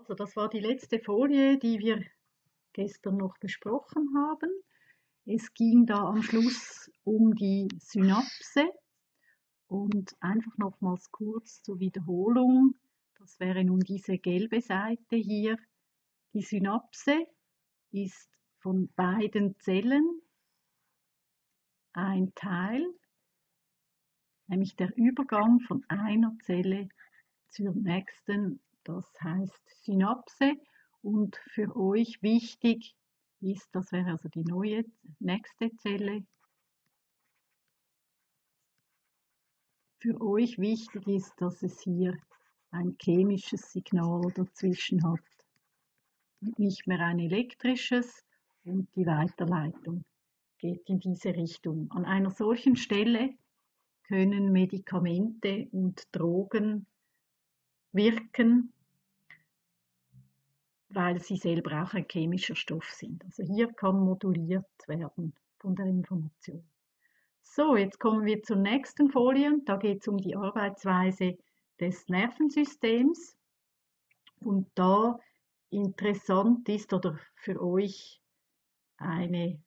Also das war die letzte Folie, die wir gestern noch besprochen haben. Es ging da am Schluss um die Synapse und einfach nochmals kurz zur Wiederholung. Das wäre nun diese gelbe Seite hier. Die Synapse ist von beiden Zellen ein Teil, nämlich der Übergang von einer Zelle zur nächsten, das heißt Synapse. Und für euch wichtig ist, das wäre also die nächste Zelle, für euch wichtig ist, dass es hier ein chemisches Signal dazwischen hat und nicht mehr ein elektrisches, und die Weiterleitung geht in diese Richtung. An einer solchen Stelle können Medikamente und Drogen wirken, weil sie selber auch ein chemischer Stoff sind. Also hier kann moduliert werden von der Information. So, jetzt kommen wir zur nächsten Folie. Da geht es um die Arbeitsweise des Nervensystems. Und da interessant ist oder für euch eine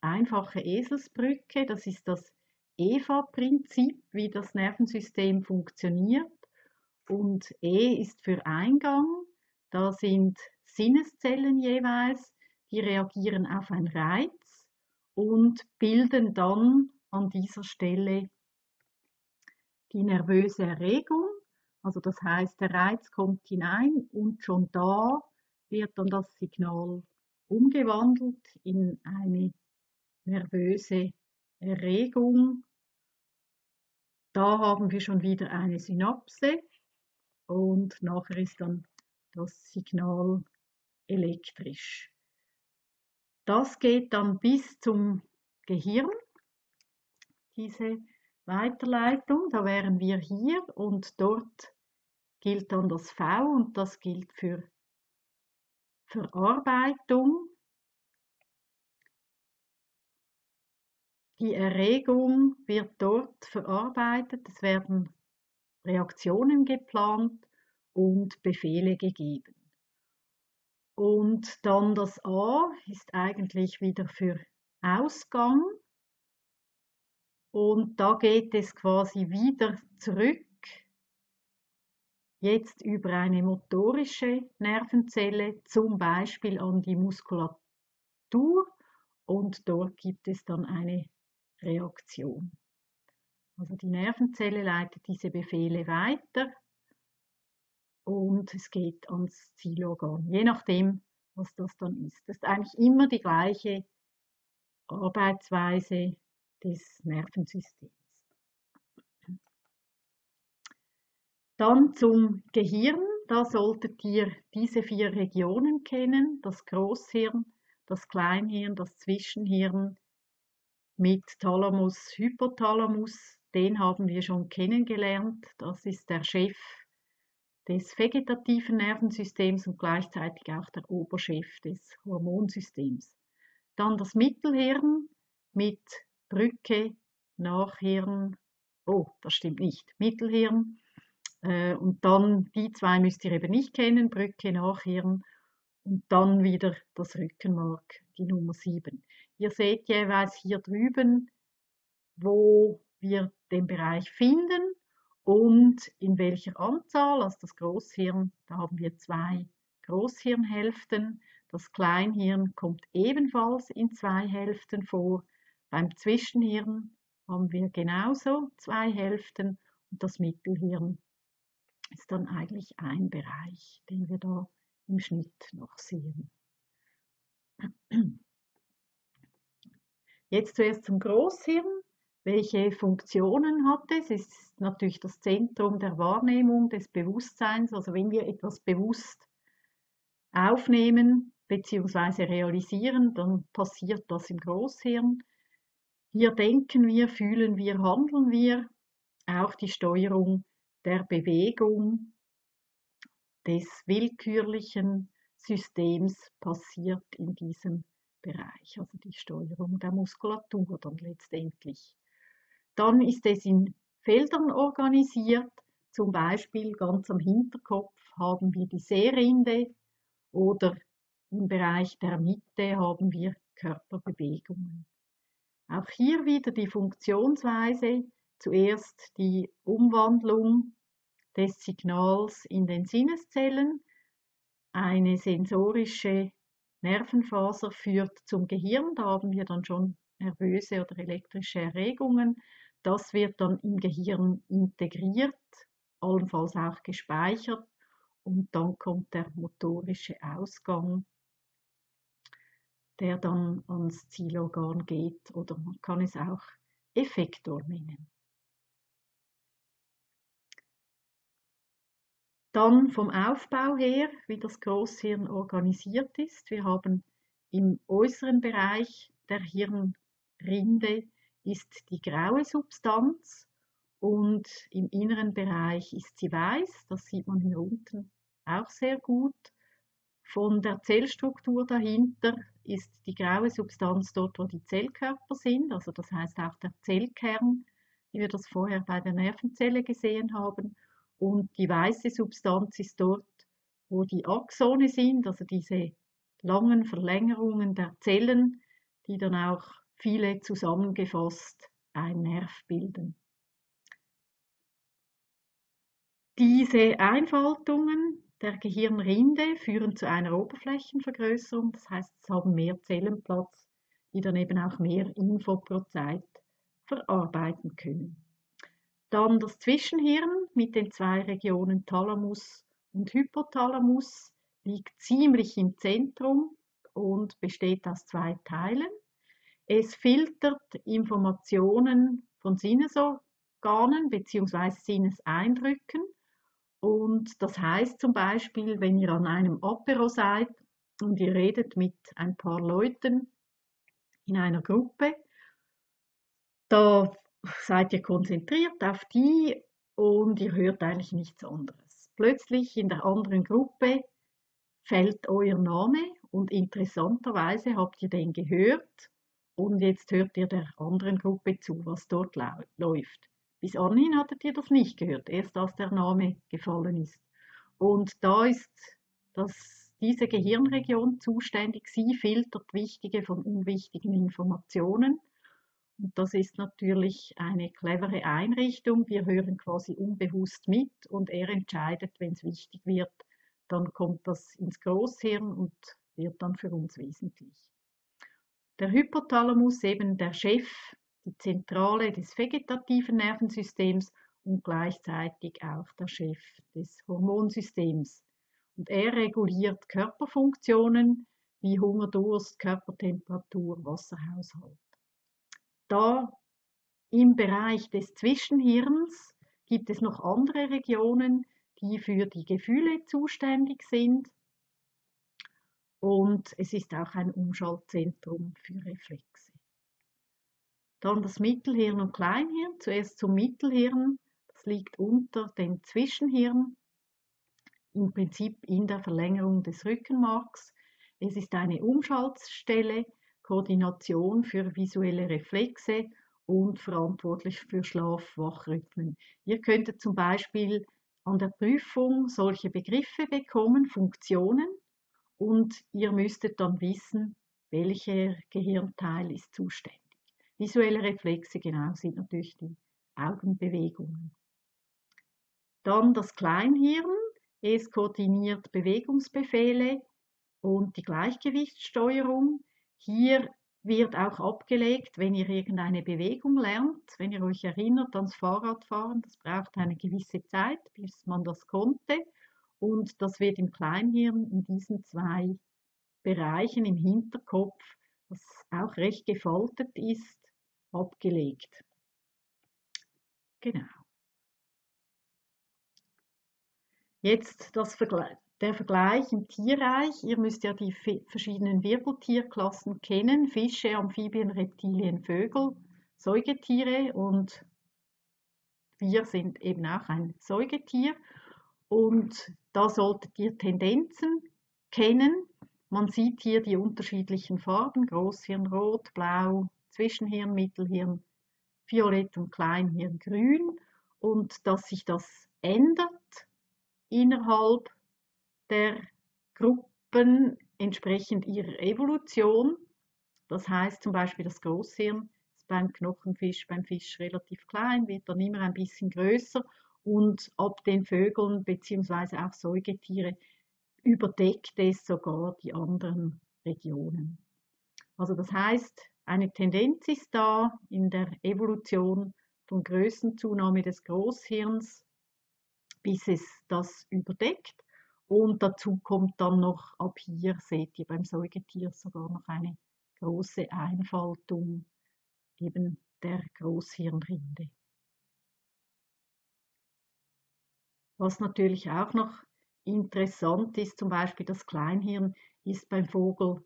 einfache Eselsbrücke, das ist das EVA-Prinzip, wie das Nervensystem funktioniert. Und E ist für Eingang, da sind Sinneszellen jeweils, die reagieren auf einen Reiz und bilden dann an dieser Stelle die nervöse Erregung. Also das heißt, der Reiz kommt hinein und schon da wird dann das Signal umgewandelt in eine nervöse Erregung. Da haben wir schon wieder eine Synapse und nachher ist dann das Signal elektrisch. Das geht dann bis zum Gehirn, diese Weiterleitung. Da wären wir hier und dort gilt dann das V und das gilt für Verarbeitung. Die Erregung wird dort verarbeitet, es werden Reaktionen geplant und Befehle gegeben. Und dann das A ist eigentlich wieder für Ausgang. Und da geht es quasi wieder zurück, jetzt über eine motorische Nervenzelle, zum Beispiel an die Muskulatur. Und dort gibt es dann eine Reaktion. Also die Nervenzelle leitet diese Befehle weiter und es geht ans Zielorgan, je nachdem, was das dann ist. Das ist eigentlich immer die gleiche Arbeitsweise des Nervensystems. Dann zum Gehirn, da solltet ihr diese 4 Regionen kennen, das Großhirn, das Kleinhirn, das Zwischenhirn mit Thalamus, Hypothalamus, den haben wir schon kennengelernt, das ist der Chef des vegetativen Nervensystems und gleichzeitig auch der Oberchef des Hormonsystems. Dann das Mittelhirn mit Brücke, Nachhirn, oh, das stimmt nicht, Mittelhirn. Und dann die 2 müsst ihr eben nicht kennen, Brücke, Nachhirn und dann wieder das Rückenmark, die Nummer 7. Ihr seht jeweils hier drüben, wo wir den Bereich finden und in welcher Anzahl. Also das Großhirn, da haben wir 2 Großhirnhälften. Das Kleinhirn kommt ebenfalls in 2 Hälften vor. Beim Zwischenhirn haben wir genauso 2 Hälften und das Mittelhirn ist dann eigentlich ein Bereich, den wir da im Schnitt noch sehen. Jetzt zuerst zum Großhirn. Welche Funktionen hat es? Es ist natürlich das Zentrum der Wahrnehmung, des Bewusstseins. Also wenn wir etwas bewusst aufnehmen bzw. realisieren, dann passiert das im Großhirn. Hier denken wir, fühlen wir, handeln wir. Auch die Steuerung der Bewegung des willkürlichen Systems passiert in diesem Bereich, also die Steuerung der Muskulatur dann letztendlich. Dann ist es in Feldern organisiert, zum Beispiel ganz am Hinterkopf haben wir die Sehrinde oder im Bereich der Mitte haben wir Körperbewegungen. Auch hier wieder die Funktionsweise, zuerst die Umwandlung des Signals in den Sinneszellen. Eine sensorische Nervenfaser führt zum Gehirn, da haben wir dann schon nervöse oder elektrische Erregungen. Das wird dann im Gehirn integriert, allenfalls auch gespeichert, und dann kommt der motorische Ausgang, der dann ans Zielorgan geht, oder man kann es auch Effektor nennen. Dann vom Aufbau her, wie das Großhirn organisiert ist. Wir haben im äußeren Bereich der Hirnrinde ist die graue Substanz und im inneren Bereich ist sie weiß. Das sieht man hier unten auch sehr gut. Von der Zellstruktur dahinter ist die graue Substanz dort, wo die Zellkörper sind, also das heißt auch der Zellkern, wie wir das vorher bei der Nervenzelle gesehen haben. Und die weiße Substanz ist dort, wo die Axone sind, also diese langen Verlängerungen der Zellen, die dann auch viele zusammengefasst ein Nerv bilden. Diese Einfaltungen der Gehirnrinde führen zu einer Oberflächenvergrößerung, das heißt, es haben mehr Zellen Platz, die dann eben auch mehr Info pro Zeit verarbeiten können. Dann das Zwischenhirn mit den zwei Regionen Thalamus und Hypothalamus liegt ziemlich im Zentrum und besteht aus zwei Teilen. Es filtert Informationen von Sinnesorganen bzw. Sinneseindrücken. Und das heißt zum Beispiel, wenn ihr an einem Apero seid und ihr redet mit ein paar Leuten in einer Gruppe, da seid ihr konzentriert auf die und ihr hört eigentlich nichts anderes. Plötzlich in der anderen Gruppe fällt euer Name und interessanterweise habt ihr den gehört und jetzt hört ihr der anderen Gruppe zu, was dort läuft. Bis anhin hattet ihr das nicht gehört, erst als der Name gefallen ist. Und da ist diese Gehirnregion zuständig. Sie filtert wichtige von unwichtigen Informationen. Und das ist natürlich eine clevere Einrichtung. Wir hören quasi unbewusst mit und er entscheidet, wenn es wichtig wird, dann kommt das ins Großhirn und wird dann für uns wesentlich. Der Hypothalamus, eben der Chef, die Zentrale des vegetativen Nervensystems und gleichzeitig auch der Chef des Hormonsystems. Und er reguliert Körperfunktionen wie Hunger, Durst, Körpertemperatur, Wasserhaushalt. Da im Bereich des Zwischenhirns gibt es noch andere Regionen, die für die Gefühle zuständig sind. Und es ist auch ein Umschaltzentrum für Reflexe. Dann das Mittelhirn und Kleinhirn. Zuerst zum Mittelhirn. Das liegt unter dem Zwischenhirn, im Prinzip in der Verlängerung des Rückenmarks. Es ist eine Umschaltstelle, Koordination für visuelle Reflexe und verantwortlich für Schlaf-Wach-Rhythmen. Ihr könntet zum Beispiel an der Prüfung solche Begriffe bekommen, Funktionen, und ihr müsstet dann wissen, welcher Gehirnteil ist zuständig. Visuelle Reflexe, genau, sind natürlich die Augenbewegungen. Dann das Kleinhirn. Es koordiniert Bewegungsbefehle und die Gleichgewichtssteuerung. Hier wird auch abgelegt, wenn ihr irgendeine Bewegung lernt, wenn ihr euch erinnert ans Fahrradfahren, das braucht eine gewisse Zeit, bis man das konnte. Und das wird im Kleinhirn in diesen zwei Bereichen im Hinterkopf, das auch recht gefaltet ist, abgelegt. Genau. Jetzt der Vergleich im Tierreich. Ihr müsst ja die verschiedenen Wirbeltierklassen kennen. Fische, Amphibien, Reptilien, Vögel, Säugetiere, und wir sind eben auch ein Säugetier. Und da solltet ihr Tendenzen kennen. Man sieht hier die unterschiedlichen Farben, Großhirn rot, blau, Zwischenhirn, Mittelhirn violett und Kleinhirn grün, und dass sich das ändert innerhalb der Gruppen entsprechend ihrer Evolution. Das heißt zum Beispiel, das Großhirn ist beim Knochenfisch, beim Fisch relativ klein, wird dann immer ein bisschen größer und ab den Vögeln bzw. auch Säugetiere überdeckt es sogar die anderen Regionen. Also das heißt, eine Tendenz ist da in der Evolution von Größenzunahme des Großhirns, bis es das überdeckt. Und dazu kommt dann noch, ab hier seht ihr beim Säugetier sogar noch eine große Einfaltung eben der Großhirnrinde. Was natürlich auch noch interessant ist, zum Beispiel das Kleinhirn ist beim Vogel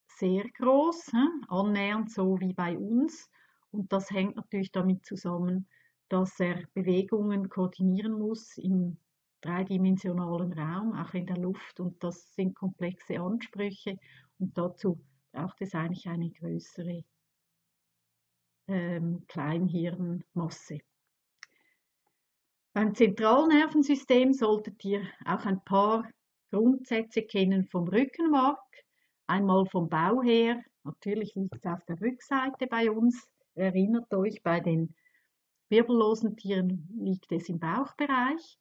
sehr groß, annähernd so wie bei uns. Und das hängt natürlich damit zusammen, dass er Bewegungen koordinieren muss im dreidimensionalen Raum, auch in der Luft. Und das sind komplexe Ansprüche. Und dazu braucht es eigentlich eine größere Kleinhirnmasse. Beim Zentralnervensystem solltet ihr auch ein paar Grundsätze kennen vom Rückenmark. Einmal vom Bau her, natürlich liegt es auf der Rückseite bei uns. Erinnert euch, bei den wirbellosen Tieren liegt es im Bauchbereich.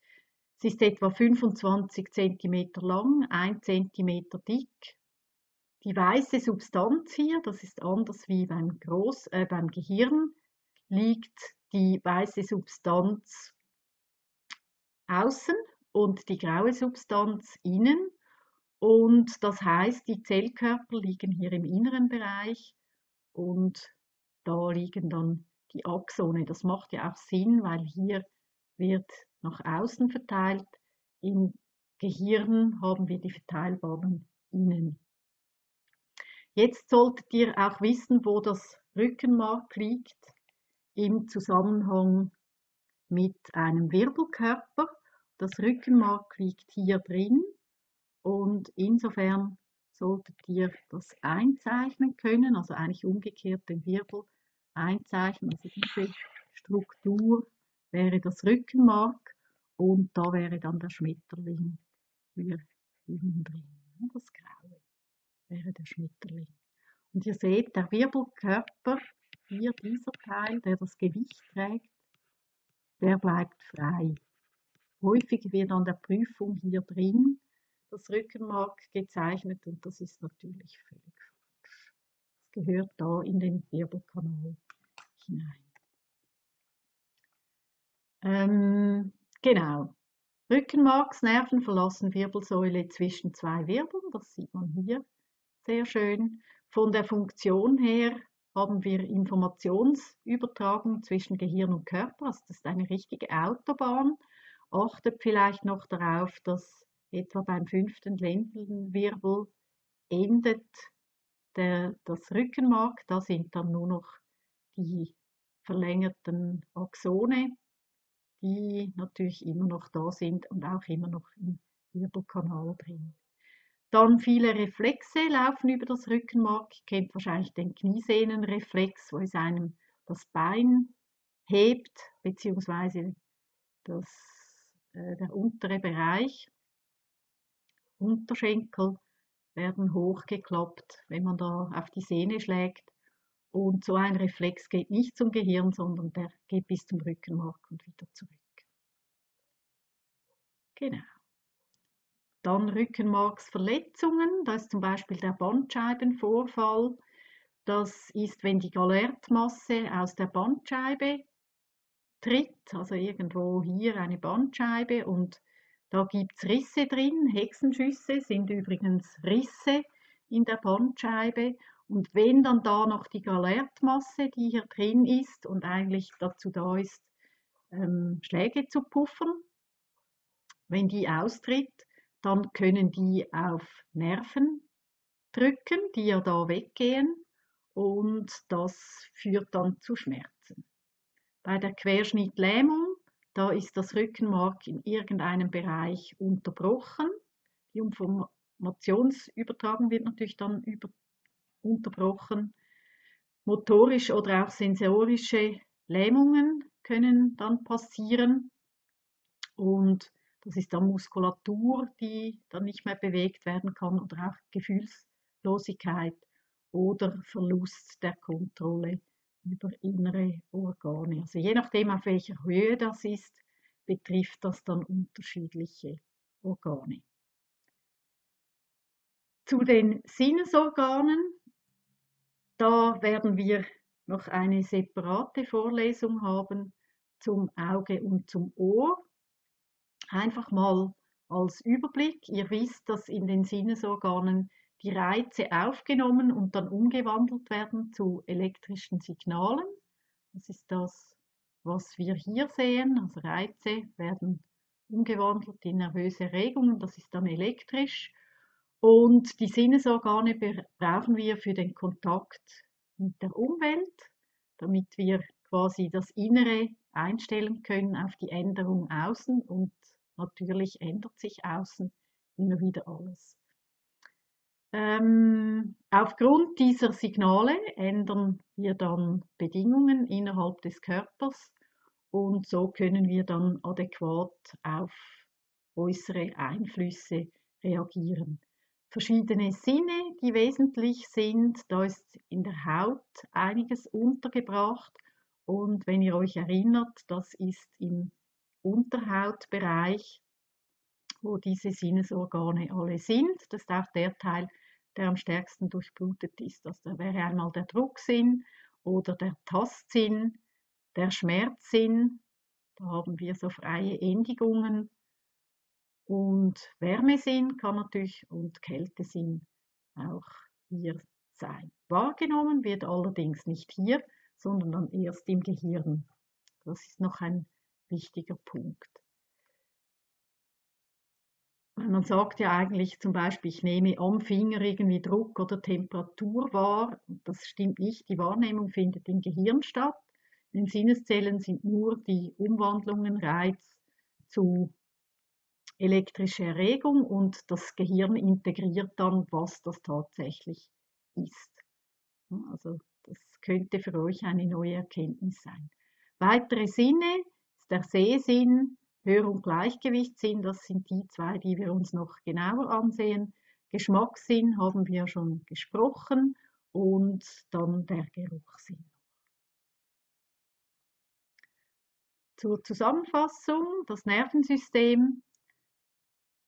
Es ist etwa 25 cm lang, 1 cm dick. Die weiße Substanz hier, das ist anders wie beim Gehirn, liegt die weiße Substanz außen und die graue Substanz innen. Und das heißt, die Zellkörper liegen hier im inneren Bereich und da liegen dann die Axone. Das macht ja auch Sinn, weil hier wird nach außen verteilt. Im Gehirn haben wir die Verteilbahnen innen. Jetzt solltet ihr auch wissen, wo das Rückenmark liegt im Zusammenhang mit einem Wirbelkörper. Das Rückenmark liegt hier drin und insofern solltet ihr das einzeichnen können, also eigentlich umgekehrt den Wirbel einzeichnen. Also diese Struktur wäre das Rückenmark und da wäre dann der Schmetterling hier innen drin. Das Graue wäre der Schmetterling. Und ihr seht, der Wirbelkörper, hier dieser Teil, der das Gewicht trägt, der bleibt frei. Häufig wird an der Prüfung hier drin das Rückenmark gezeichnet und das ist natürlich völlig falsch. Es gehört da in den Wirbelkanal hinein. Genau. Rückenmarksnerven verlassen Wirbelsäule zwischen zwei Wirbeln, das sieht man hier sehr schön. Von der Funktion her haben wir Informationsübertragung zwischen Gehirn und Körper, also das ist eine richtige Autobahn. Achtet vielleicht noch darauf, dass etwa beim 5. Lendenwirbel endet das Rückenmark, da sind dann nur noch die verlängerten Axone, die natürlich immer noch da sind und auch immer noch im Wirbelkanal drin. Dann viele Reflexe laufen über das Rückenmark. Ihr kennt wahrscheinlich den Kniesehnenreflex, wo es einem das Bein hebt, beziehungsweise der untere Bereich, Unterschenkel werden hochgeklappt, wenn man da auf die Sehne schlägt. Und so ein Reflex geht nicht zum Gehirn, sondern der geht bis zum Rückenmark und wieder zurück. Genau. Dann Rückenmarksverletzungen, da ist zum Beispiel der Bandscheibenvorfall. Das ist, wenn die Gallertmasse aus der Bandscheibe tritt, also irgendwo hier eine Bandscheibe und da gibt es Risse drin. Hexenschüsse sind übrigens Risse in der Bandscheibe. Und wenn dann da noch die Gallertmasse, die hier drin ist und eigentlich dazu da ist, Schläge zu puffern, wenn die austritt, dann können die auf Nerven drücken, die ja da weggehen und das führt dann zu Schmerzen. Bei der Querschnittlähmung, da ist das Rückenmark in irgendeinem Bereich unterbrochen. Die Informationsübertragung wird natürlich dann unterbrochen. Motorisch oder auch sensorische Lähmungen können dann passieren. Und das ist dann Muskulatur, die dann nicht mehr bewegt werden kann oder auch Gefühlslosigkeit oder Verlust der Kontrolle über innere Organe. Also je nachdem, auf welcher Höhe das ist, betrifft das dann unterschiedliche Organe. Zu den Sinnesorganen, da werden wir noch eine separate Vorlesung haben zum Auge und zum Ohr. Einfach mal als Überblick. Ihr wisst, dass in den Sinnesorganen die Reize aufgenommen und dann umgewandelt werden zu elektrischen Signalen. Das ist das, was wir hier sehen. Also Reize werden umgewandelt in nervöse Regungen. Das ist dann elektrisch. Und die Sinnesorgane brauchen wir für den Kontakt mit der Umwelt, damit wir quasi das Innere einstellen können auf die Änderung außen, und natürlich ändert sich außen immer wieder alles. Aufgrund dieser Signale ändern wir dann Bedingungen innerhalb des Körpers, und so können wir dann adäquat auf äußere Einflüsse reagieren. Verschiedene Sinne, die wesentlich sind, da ist in der Haut einiges untergebracht, und wenn ihr euch erinnert, das ist im Unterhautbereich, wo diese Sinnesorgane alle sind. Das ist auch der Teil, der am stärksten durchblutet ist. Also da wäre einmal der Drucksinn oder der Tastsinn, der Schmerzsinn, da haben wir so freie Endigungen, und Wärmesinn kann natürlich und Kältesinn auch hier sein. Wahrgenommen wird allerdings nicht hier, sondern dann erst im Gehirn. Das ist noch ein wichtiger Punkt. Man sagt ja eigentlich zum Beispiel, ich nehme am Finger irgendwie Druck oder Temperatur wahr. Das stimmt nicht. Die Wahrnehmung findet im Gehirn statt. In den Sinneszellen sind nur die Umwandlungen Reiz zu elektrischer Erregung, und das Gehirn integriert dann, was das tatsächlich ist. Also das könnte für euch eine neue Erkenntnis sein. Weitere Sinne ist der Sehsinn, Hör- und Gleichgewichtssinn, das sind die zwei, die wir uns noch genauer ansehen. Geschmackssinn haben wir schon gesprochen, und dann der Geruchssinn. Zur Zusammenfassung: Das Nervensystem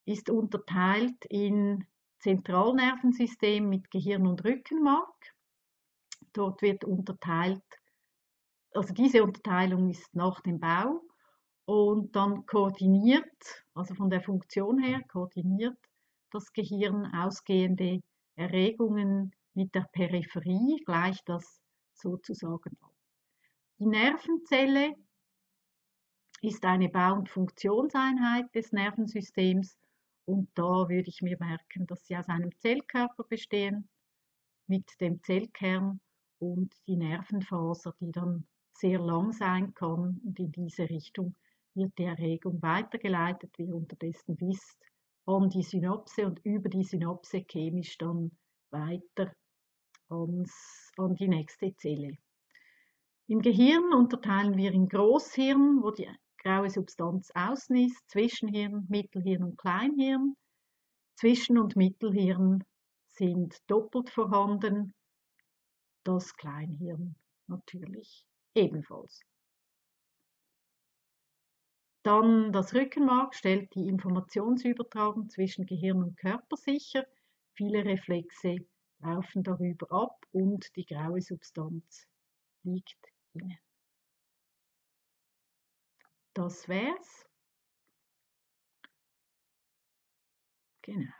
ist unterteilt in Zentralnervensystem mit Gehirn und Rückenmark. Dort wird unterteilt, also diese Unterteilung ist nach dem Bau, und dann koordiniert, also von der Funktion her, koordiniert das Gehirn ausgehende Erregungen mit der Peripherie, gleicht das sozusagen ab. Die Nervenzelle ist eine Bau- und Funktionseinheit des Nervensystems, und da würde ich mir merken, dass sie aus einem Zellkörper bestehen mit dem Zellkern und die Nervenfaser, die dann sehr lang sein kann, und in diese Richtung wird die Erregung weitergeleitet, wie ihr unterdessen wisst, an die Synapse und über die Synapse chemisch dann weiter an die nächste Zelle. Im Gehirn unterteilen wir in Großhirn, wo die graue Substanz außen ist, Zwischenhirn, Mittelhirn und Kleinhirn. Zwischen- und Mittelhirn sind doppelt vorhanden, das Kleinhirn natürlich ebenfalls. Dann das Rückenmark stellt die Informationsübertragung zwischen Gehirn und Körper sicher. Viele Reflexe laufen darüber ab, und die graue Substanz liegt innen. Das wär's. Genau.